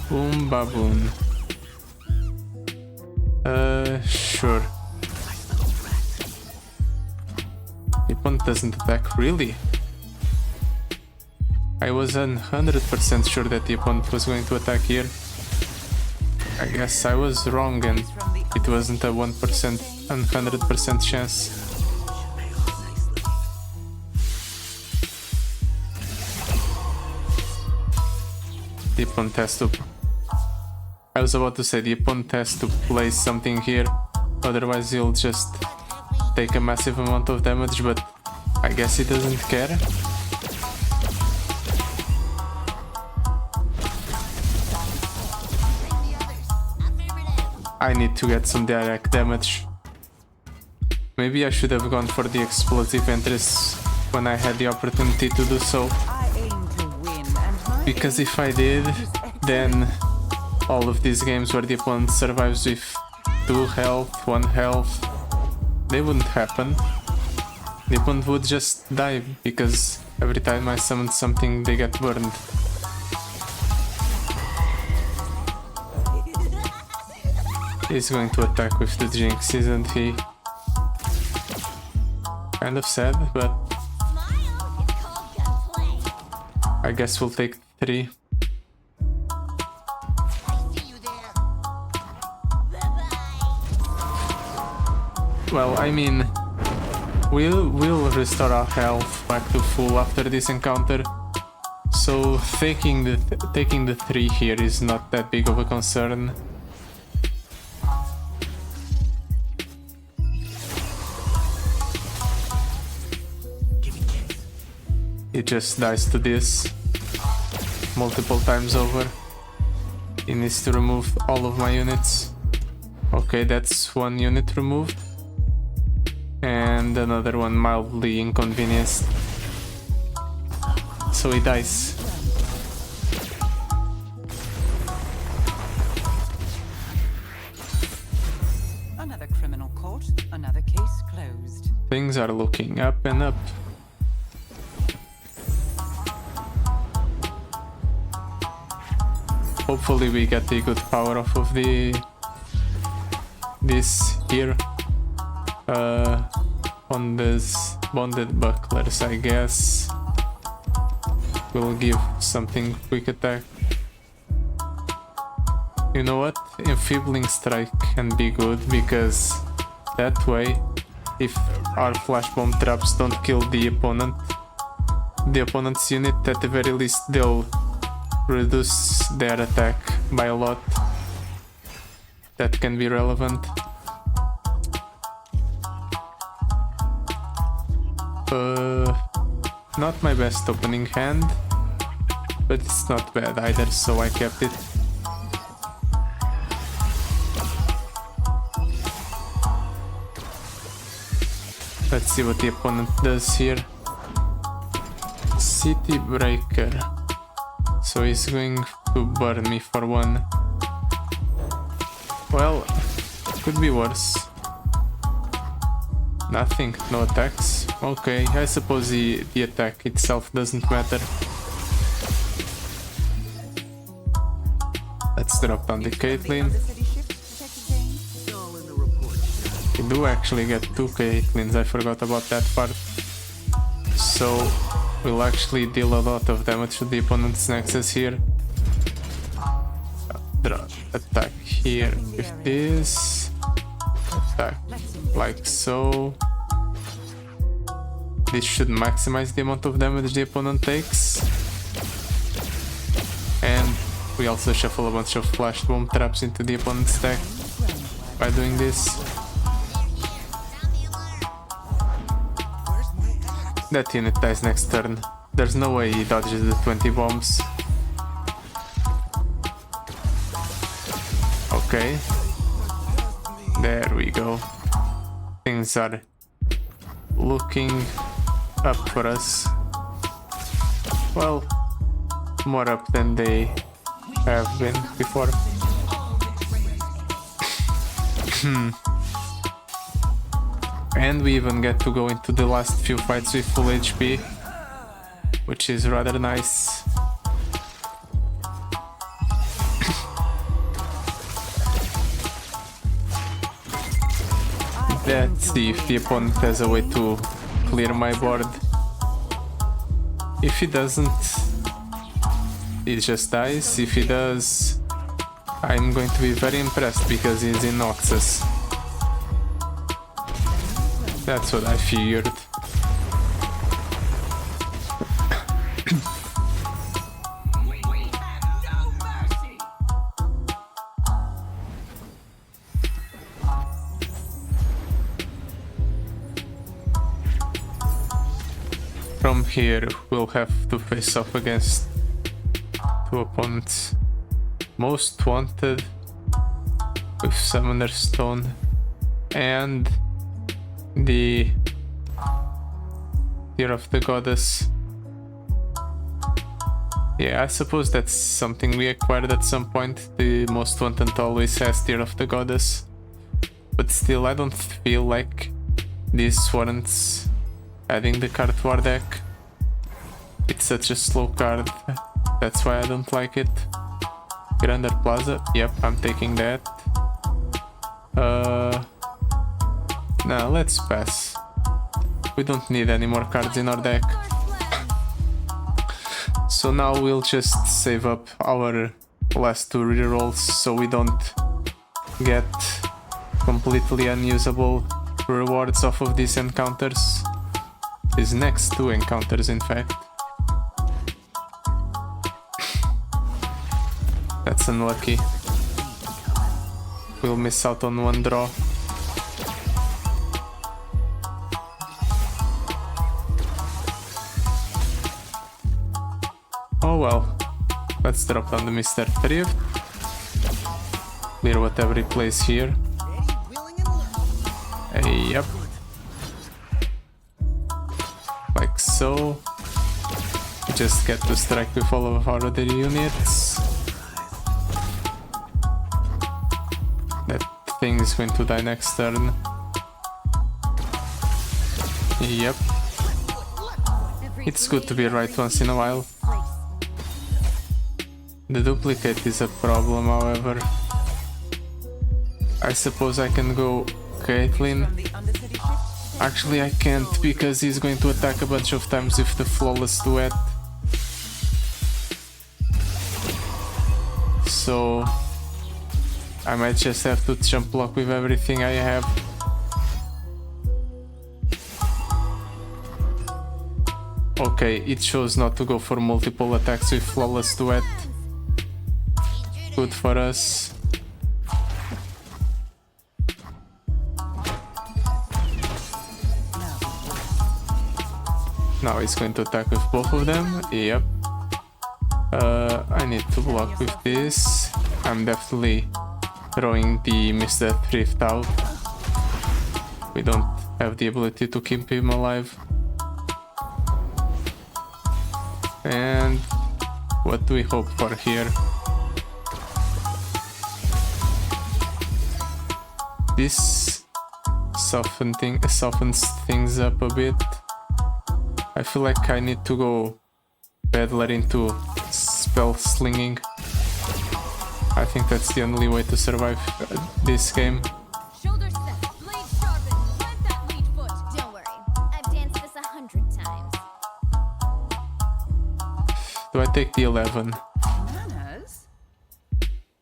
Boom baboon. Sure. The opponent doesn't attack, really? I was 100% sure that the opponent was going to attack here. I guess I was wrong and it wasn't a 1%, 100% chance. The opponent has to... I was about to say the opponent has to place something here, otherwise he'll just take a massive amount of damage, but I guess he doesn't care. I need to get some direct damage. Maybe I should have gone for the explosive entries when I had the opportunity to do so. Because if I did, then all of these games where the opponent survives with 2 health, 1 health, they wouldn't happen. The opponent would just die, because every time I summon something they get burned. He's going to attack with the Jinx, isn't he? Kind of sad, but I guess we'll take 3. Well, I mean, we'll restore our health back to full after this encounter, so taking the 3 here is not that big of a concern. He just dies to this multiple times over. He needs to remove all of my units. Okay, that's 1 unit removed. And another one mildly inconvenienced. So he dies. Another criminal caught, another case closed. Things are looking up and up. Hopefully we get the good power off of this here. On this bonded bucklers, I guess we'll give something quick attack. You know what? Enfeebling strike can be good, because that way, if our flash bomb traps don't kill the opponent, the opponent's unit, at the very least they'll reduce their attack by a lot. That can be relevant. Not my best opening hand, but it's not bad either, so I kept it. Let's see what the opponent does here. City Breaker. So he's going to burn me for one. Well, could be worse. Nothing, no attacks. Okay, I suppose the attack itself doesn't matter. Let's drop down the Caitlyn. We do actually get 2 Caitlyns, I forgot about that part. So we'll actually deal a lot of damage to the opponent's Nexus here. Attack here with this. Attack like so. This should maximize the amount of damage the opponent takes. And we also shuffle a bunch of flash bomb traps into the opponent's deck by doing this. That unit dies next turn. There's no way he dodges the 20 bombs. Okay. There we go. Things are looking up for us. Well, more up than they have been before. And we even get to go into the last few fights with full HP, which is rather nice. Let's see if the opponent has a way to clear my board. If he doesn't, it just dies. If he does, I'm going to be very impressed because he's in Noxus. That's what I figured. From here, we'll have to face off against 2 opponents. Most Wanted with Summoner Stone and the Tear of the Goddess. Yeah, I suppose that's something we acquired at some point. The Most Wanted always has Tear of the Goddess. But still, I don't feel like this warrants adding the card to our deck. It's such a slow card, that's why I don't like it. Grander Plaza, yep, I'm taking that. Nah, let's pass. We don't need any more cards in our deck. So now we'll just save up our last 2 rerolls so we don't get completely unusable rewards off of these encounters. These next 2 encounters, in fact. That's unlucky. We'll miss out on 1 draw. Oh well. Let's drop down the Mr. Thrift. Clear whatever he plays here. Yep. Like so. We just get to strike with all of our other units. That thing is going to die next turn. Yep. It's good to be right once in a while. The duplicate is a problem, however. I suppose I can go Caitlyn. Actually, I can't because he's going to attack a bunch of times with the Flawless Duet. So I might just have to jump block with everything I have. Okay, it chose not to go for multiple attacks with Flawless Duet. Good for us. Now he's going to attack with both of them. Yep. I need to block with this. I'm definitely throwing the Mr. Thrift out. We don't have the ability to keep him alive. And what do we hope for here? This softens things up a bit. I feel like I need to go Peddler into spell slinging. I think that's the only way to survive this game. Shoulder set, blade sharpened, plant that lead foot. Don't worry, I've danced this 100 times. Do I take the 11? Manners?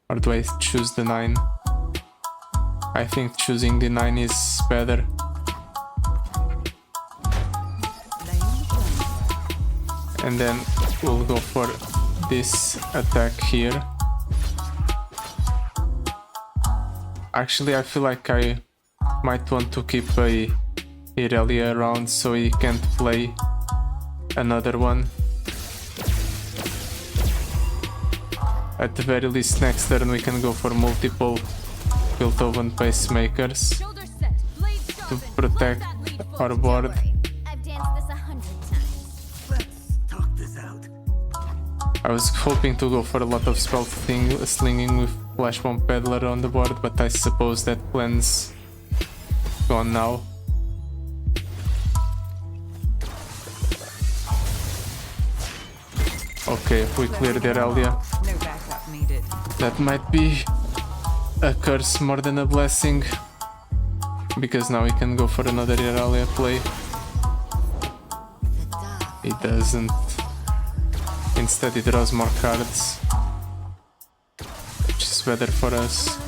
Or do I choose the 9? I think choosing the 9 is better. And then we'll go for this attack here. Actually, I feel like I might want to keep a Irelia around so he can't play another one. At the very least, next turn we can go for multiple Piltover pacemakers Shoulder set, blade to sharpened, protect plant that lead foot. our Don't board. worry, I've danced this 100 times. Let's talk this out. I was hoping to go for a lot of spell slinging with Flash Bomb Peddler on the board, but I suppose that plan's gone now. Okay, we cleared Aurelion. No backup needed. That might be a curse more than a blessing, because now we can go for another Aurelion play. It doesn't. Instead it draws more cards, which is better for us.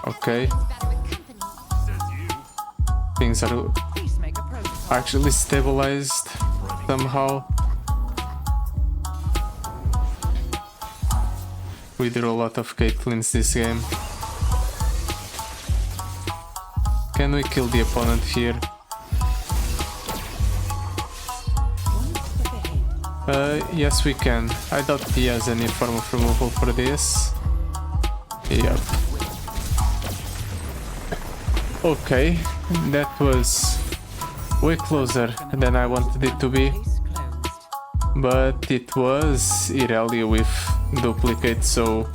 Okay, things are Peacemaker protocol. actually stabilized somehow. We drew a lot of Caitlyn's this game. Can we kill the opponent here? Yes we can. I doubt he has any form of removal for this. Yep. Okay, that was way closer than I wanted it to be. Case closed. But it was Irelia with duplicate, so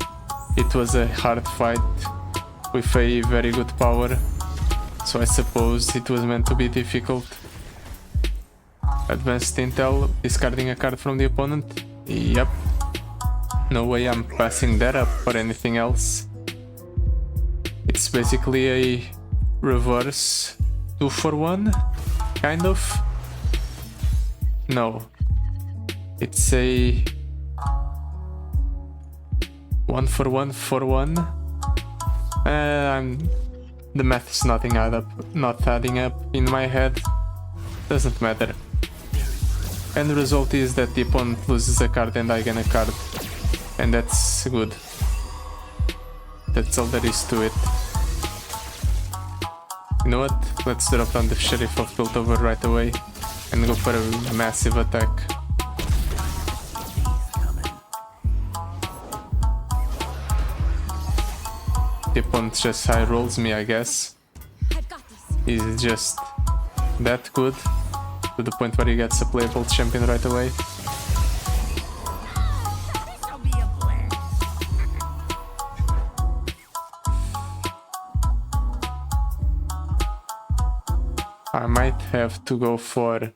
it was a hard fight with a very good power. So I suppose it was meant to be difficult. Advanced intel, discarding a card from the opponent. Yep. No way I'm passing that up or anything else. It's basically a reverse 2-for-1, kind of. No. It's a 1-for-1 for 1. The math's not adding up in my head. Doesn't matter. And the result is that the opponent loses a card and I gain a card. And that's good. That's all there is to it. You know what? Let's drop down the Sheriff of Piltover right away and go for a massive attack. The opponent just high rolls me, I guess. I've got this. He's just that good to the point where he gets a playable champion right away. This'll be a blast. I might have to go for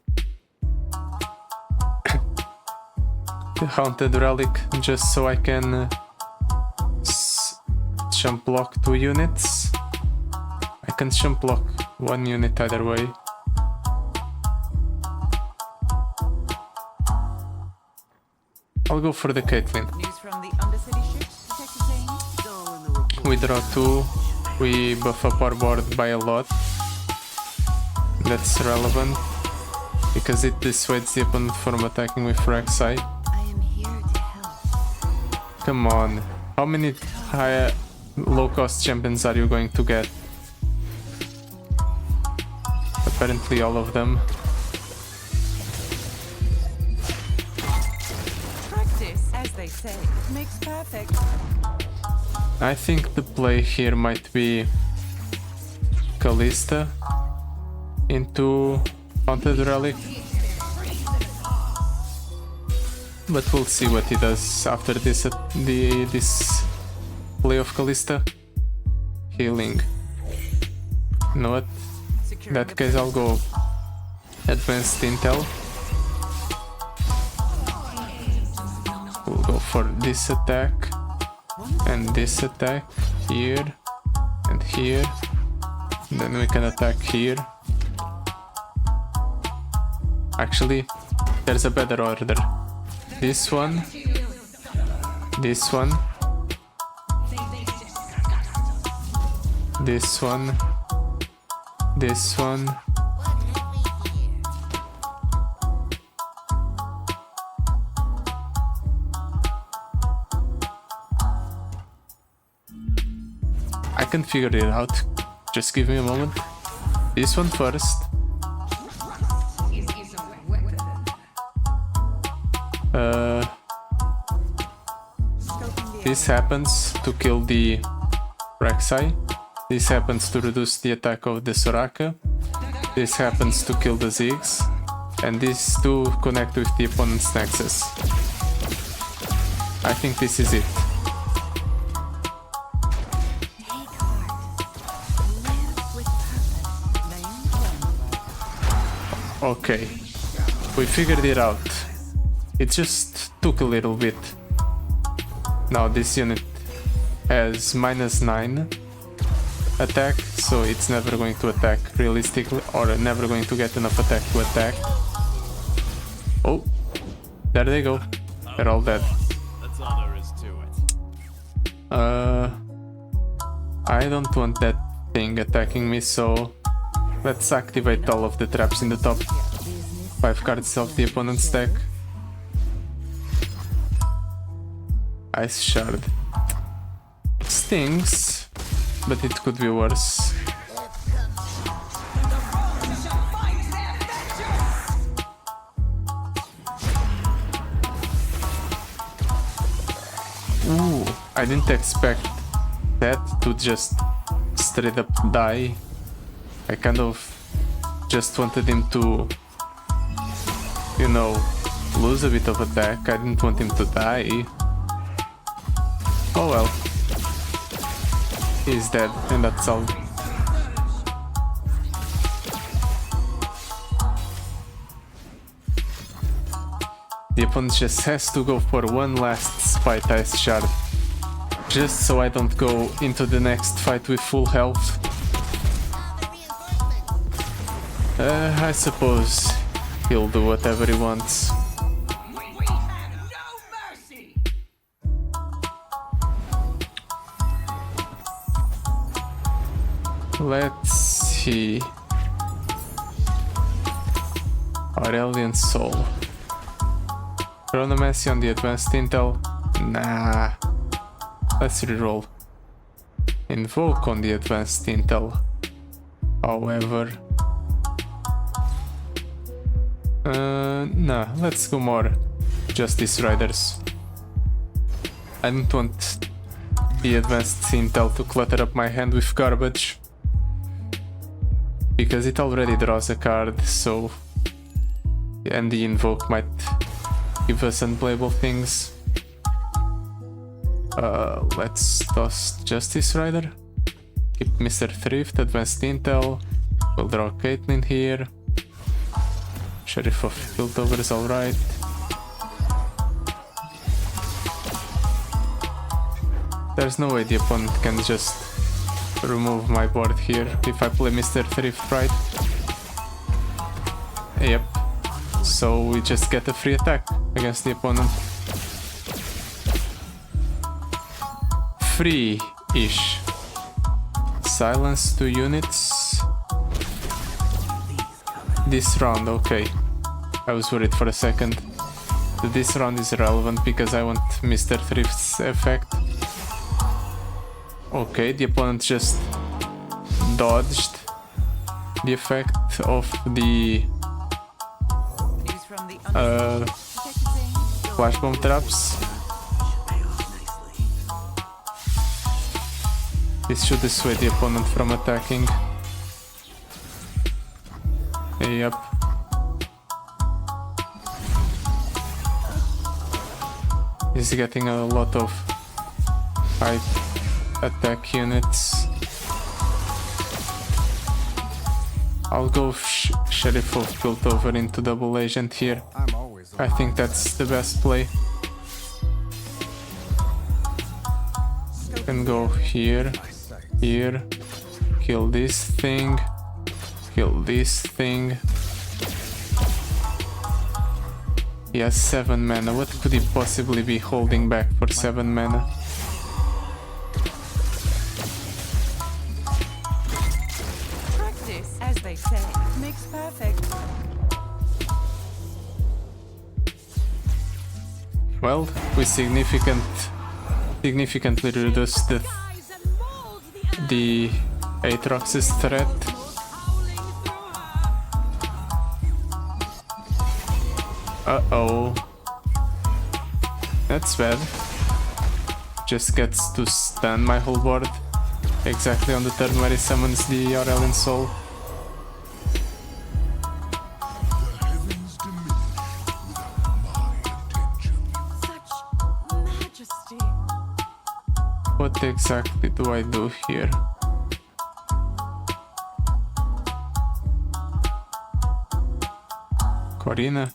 the Haunted Relic just so I can jump block 2 units. I can jump block 1 unit either way. I'll go for the Caitlyn. News from the Undercity ship, Detective Zane? So in the report, We draw 2, we buff up our board by a lot. That's relevant because it dissuades the opponent from attacking with Rek'Sai. I am here to help. Come on, how many high low-cost champions are you going to get? Apparently all of them. Practice, as they say, makes perfect. I think the play here might be Kalista into Haunted Relic. But we'll see what he does after this this play of Kalista. Healing. You know what? In that case I'll go Advanced Intel. We'll go for this attack and this attack here and here. And then we can attack here. Actually, there's a better order. This one, this one, this one, this one. I can figure it out. Just give me a moment. This one first. This happens to kill the Rek'Sai. This happens to reduce the attack of the Soraka. This happens to kill the Ziggs. And these two connect with the opponent's Nexus. I think this is it. Okay, we figured it out. It just took a little bit. Now this unit has -9 attack, so it's never going to attack realistically, or never going to get enough attack to attack. Oh, there they go. They're all dead. That's all there is to it. I don't want that thing attacking me, so let's activate all of the traps in the top 5 cards of the opponent's deck. Ice Shard. Stings, but it could be worse. Ooh, I didn't expect that to just straight up die. I kind of just wanted him to, you know, lose a bit of attack. I didn't want him to die. Oh well. He's dead, and that's all. The opponent just has to go for one last Spite Ice Shard. Just so I don't go into the next fight with full health. I suppose he'll do whatever he wants. We have no mercy. Let's see. Aurelion Sol. Chronomancy on the advanced intel? Nah. Let's reroll. Invoke on the advanced intel. However. Nah, let's go more Justice Riders. I don't want the advanced intel to clutter up my hand with garbage. Because it already draws a card, so... And the invoke might give us unplayable things. Let's toss Justice Rider. Keep Mr. Thrift, advanced intel. We'll draw Caitlyn here. Sheriff of Piltover is alright. There's no way the opponent can just remove my board here if I play Mr. Thrift, right? Yep. So we just get a free attack against the opponent. Free-ish. Silence 2 units. this round, okay. I was worried for a second. This round is relevant because I want Mr. Thrift's effect. Okay, the opponent just dodged the effect of the News from the flash bomb traps. This should dissuade the opponent from attacking. Yep. He's getting a lot of high attack units. I'll go Sheriff of Piltover into double agent here. I think that's the best play. Can go here, here, kill this thing, kill this thing. He has 7 mana. What could he possibly be holding back for 7 mana? practice, as they say, makes perfect. Well, we significantly reduced the Aatrox's threat. Uh-oh. That's bad. Just gets to stun my whole board exactly on the turn where he summons the Aurelion Sol. Such majesty. What exactly do I do here? Corina?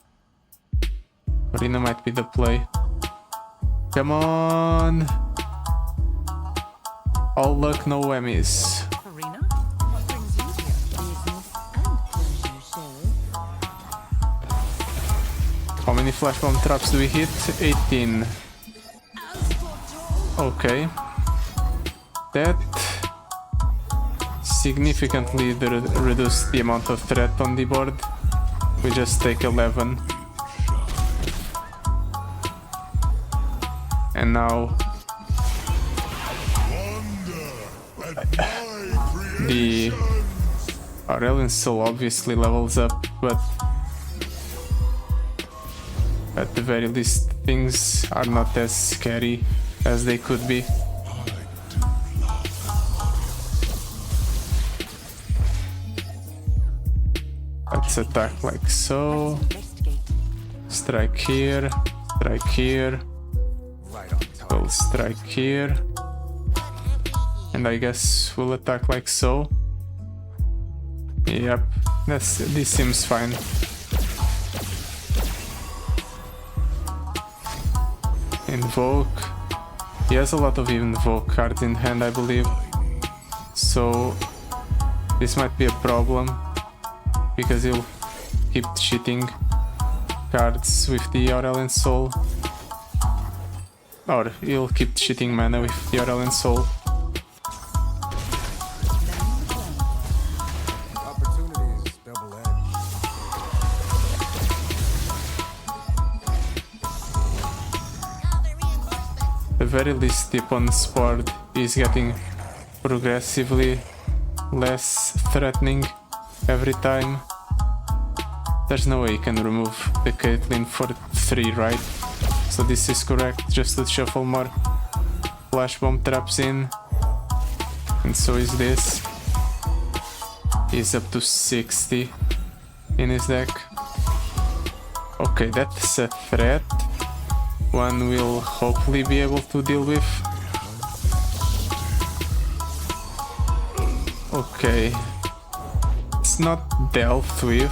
Corina might be the play. Come on! All luck, no whammies. Farina, what brings you here? Business and pleasure, Sheriff. How many flash bomb traps do we hit? 18. Okay. That significantly reduced the amount of threat on the board. We just take 11. And now the Aurelion Sol obviously levels up, but at the very least things are not as scary as they could be. Let's attack like so. Strike here, strike here. We'll strike here. And I guess we'll attack like so. Yep, this seems fine. Invoke. He has a lot of Invoke cards in hand, I believe. So this might be a problem, because he'll keep cheating cards with the Aurelion Sol. Or he'll keep cheating mana with the Aurelion Sol. Opportunities double-edged. At the very least, the opponent's board is getting progressively less threatening every time. There's no way you can remove the Caitlyn for 3, right? So this is correct, just to shuffle more flash bomb traps in. And so is this. He's up to 60 in his deck. Okay, that's a threat. One will hopefully be able to deal with. Okay. It's not dealt with,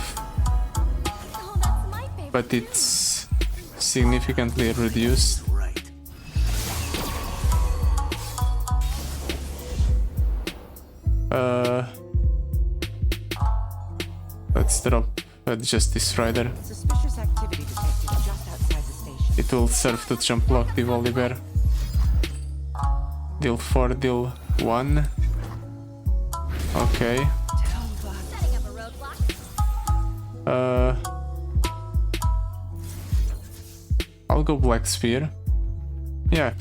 Oh, that's my favorite. but it's significantly reduced. Let's drop a Justice Rider. Suspicious activity detected just outside the station. It will serve to jump block the Volibear. Deal 4, deal 1. Okay. Setting up a roadblock. I'll go Black Spear. Yeah.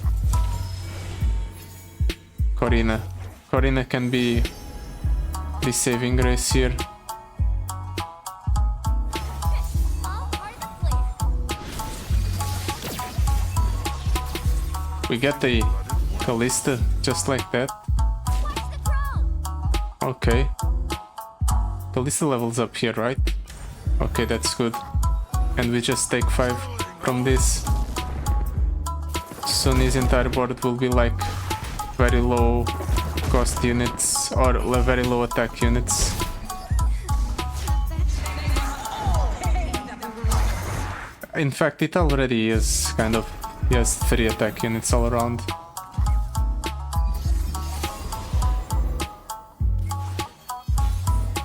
Corina. Corina can be the saving grace here. All part of the plan. We get the Callista just like that. Watch the throne. Okay. Callista levels up here, right? Okay, that's good. And we just take 5 from this. Soon his entire board will be like very low cost units or very low attack units. In fact, it already is kind of. He has 3 attack units all around.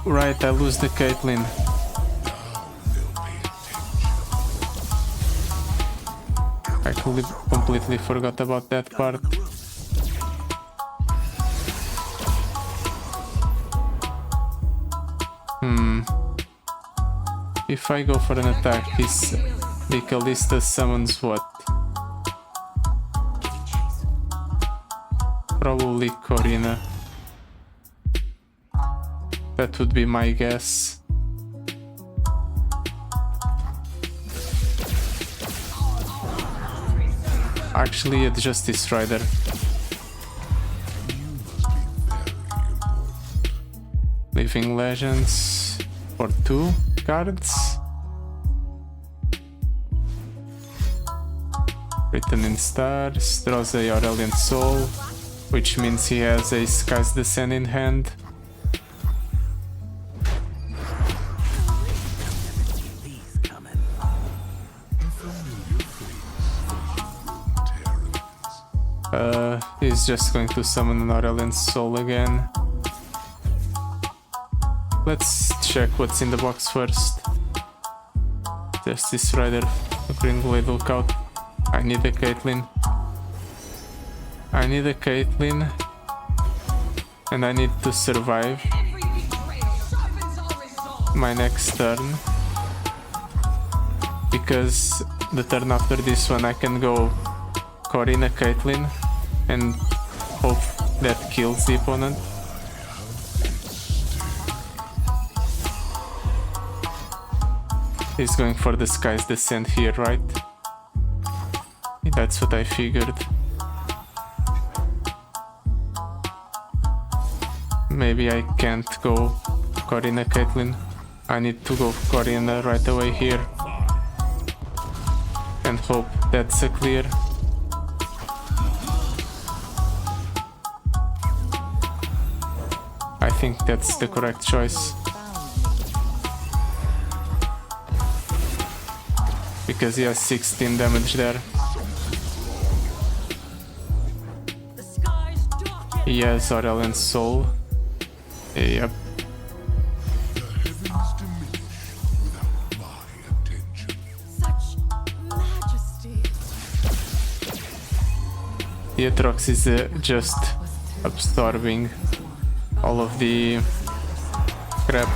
Right, I lose the Caitlyn. I completely forgot about that part. If I go for an attack, the Callista summons what? Probably Corina. That would be my guess. Actually, a Justice Rider. Living Legends for 2 cards. Written in Stars, draws a Aurelion Sol, which means he has a Sky's Descent in hand. He's just going to summon an Aurelion Sol again. Let's check what's in the box first. There's this Rider, a Green Blade Lookout. I need a Caitlyn. I need a Caitlyn. And I need to survive my next turn. Because the turn after this one I can go Corina Caitlyn and hope that kills the opponent. He's going for the Sky's Descent here, right? That's what I figured. Maybe I can't go Corina Caitlyn. I need to go Corina right away here. And hope that's a clear. I think that's the correct choice. Because he has 16 damage there. He has Aurelion Sol. Yep. Such majesty. The Atrox is just absorbing all of the crap.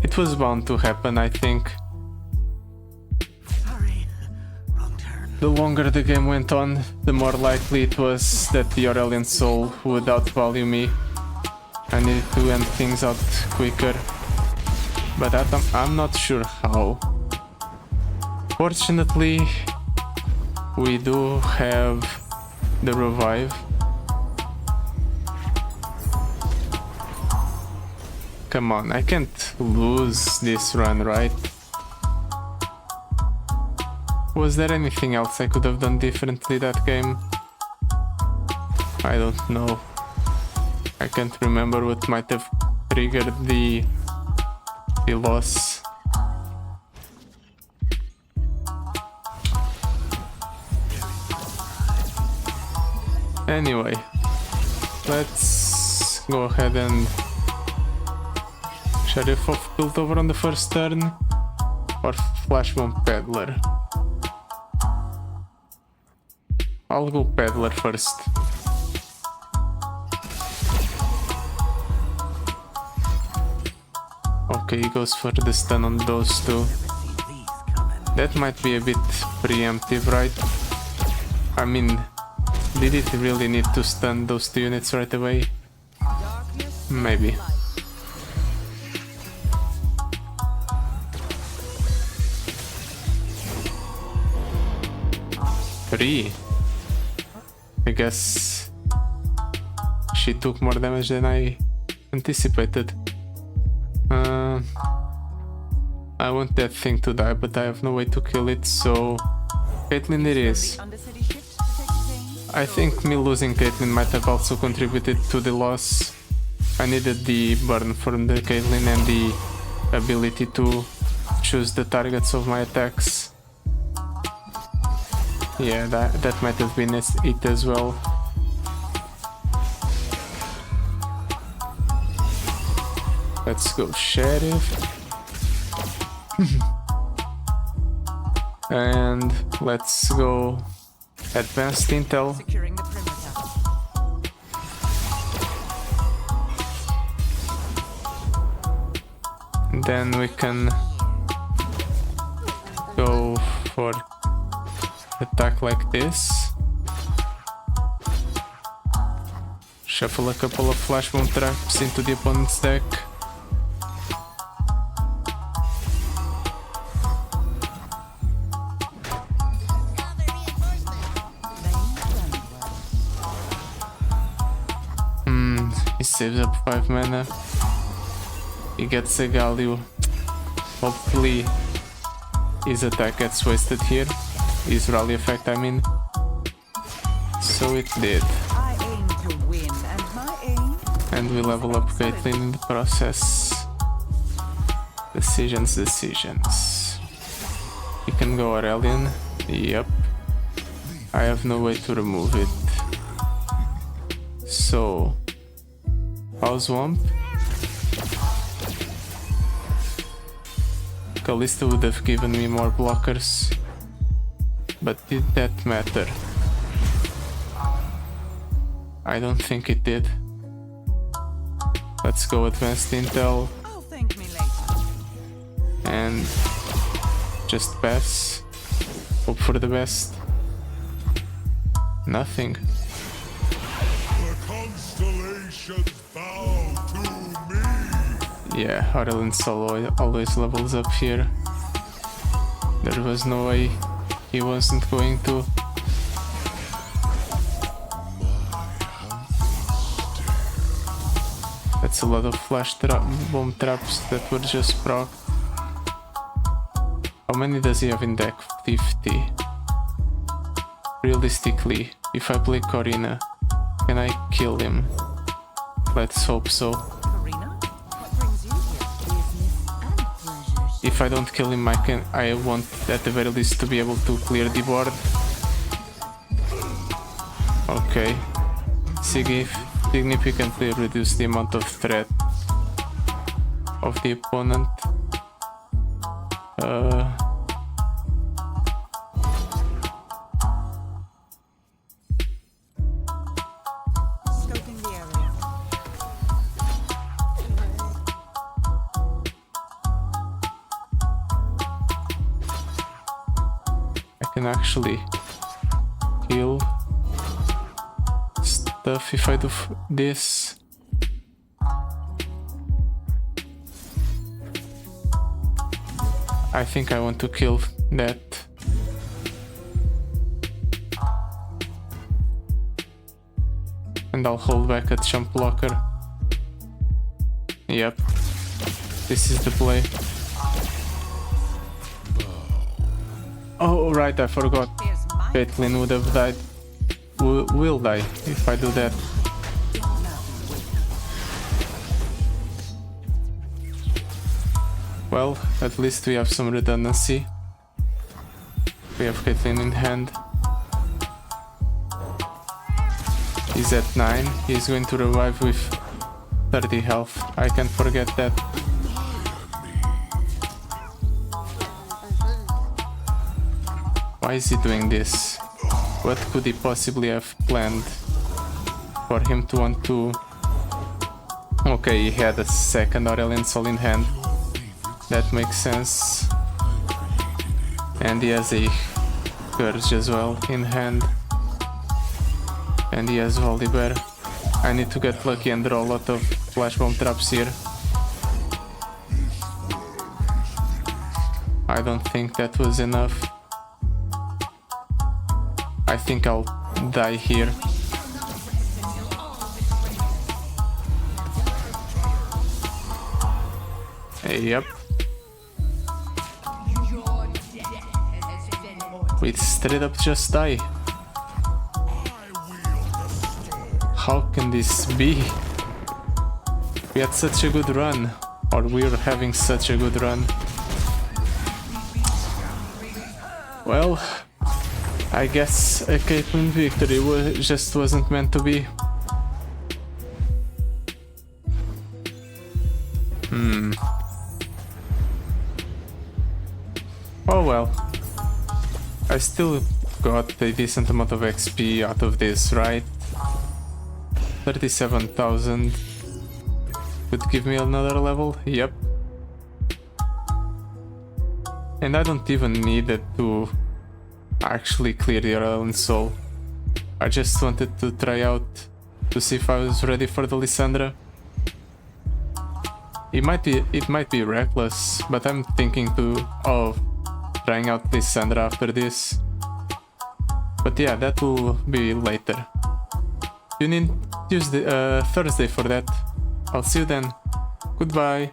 It was bound to happen, I think. Sorry. Wrong turn. The longer the game went on, the more likely it was that the Aurelion Sol would outvalue me. I needed to end things out quicker, but I'm not sure how. Fortunately, we do have the revive. Come on, I can't lose this run, right? Was there anything else I could have done differently that game? I don't know. I can't remember what might have triggered the loss. Anyway, let's go ahead and Sheriff of Piltover on the first turn, or Flashbomb Peddler. I'll go Peddler first. Okay, he goes for the stun on those two. That might be a bit preemptive, right? I mean, did it really need to stun those two units right away? Maybe. Three. I guess she took more damage than I anticipated. I want that thing to die, but I have no way to kill it, so Caitlyn it is. I think me losing Caitlyn might have also contributed to the loss. I needed the burn from the Caitlyn and the ability to choose the targets of my attacks. Yeah, that might have been it as well. Let's go, Sheriff. And let's go advanced intel. Securing the perimeter. Then we can go for attack like this. Shuffle a couple of flash bomb traps into the opponent's deck. He saves up 5 mana. He gets a Galio. Hopefully his attack gets wasted here. His rally effect, I mean. So it did. I aim to win, and my aim. And we level up Caitlyn in the process. Decisions. You can go Aurelion. Yep. I have no way to remove it. So House Womp. Kalista would have given me more blockers, but did that matter? I don't think it did. Let's go advanced intel Oh, thank me later. and just pass. Hope for the best. Nothing. The constellations bow to me. Yeah, Aurelion Sol always levels up here. There was no way he wasn't going to. That's a lot of flash bomb traps that were just proc. How many does he have in deck? 50. Realistically, if I play Corina, can I kill him? Let's hope so. Karina, what brings you here? Business and pleasures. If I don't kill him, I want at the very least to be able to clear the board. Okay. Significantly reduce the amount of threat of the opponent. Scoping the area. I can actually heal stuff if I do this. I think I want to kill that. And I'll hold back at jump blocker. Yep. This is the play. Oh right, I forgot. There's my Caitlyn would have died. Will die if I do that. Well, at least we have some redundancy. We have Caitlyn in hand. He's at 9. He's going to revive with 30 health. I can't forget that. Why is he doing this? What could he possibly have planned for him to want to... Okay, he had a second Aurelion Sol in hand. That makes sense. And he has a Scourge as well in hand. And he has Volibear. I need to get lucky and draw a lot of Flash Bomb traps here. I don't think that was enough. I think I'll die here. Yep. We straight up just die. How can this be? We had such a good run. Or we're having such a good run. Well, I guess a Caitlyn victory just wasn't meant to be. Oh well. I still got a decent amount of XP out of this, right? 37,000 would give me another level, yep. And I don't even need it to actually clear the Aurelion Sol. I just wanted to try out to see if I was ready for the Lissandra. It might be reckless, but I'm thinking of trying out Lissandra after this. But yeah, that will be later. Tune in Thursday for that. I'll see you then. Goodbye.